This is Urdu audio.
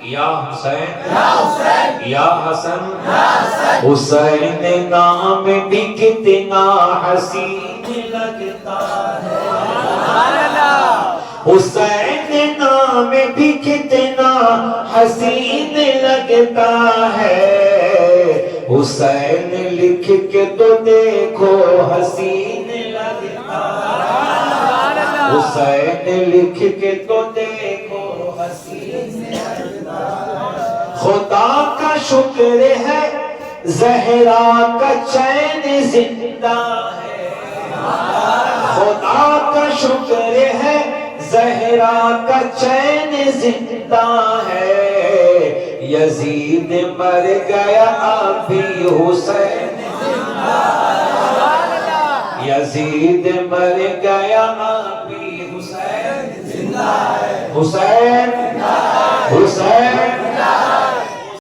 یا حسین یا حسن حسین نام بھی کتنا حسین لگتا ہے حسین نام بھی کتنا حسین لگتا ہے حسین لکھ کے تو دیکھو حسین لگتا ہے حسین لکھ کے تو دیکھو حسین لگتا ہے خدا کا شکر ہے زہرا کا چین زندہ ہے خدا کا شکر ہے زہرا کا چین زندہ ہے یزید مر گیا اب بھی حسین زندہ ہے یزید مر گیا اب بھی حسین زندہ ہے حسین حسین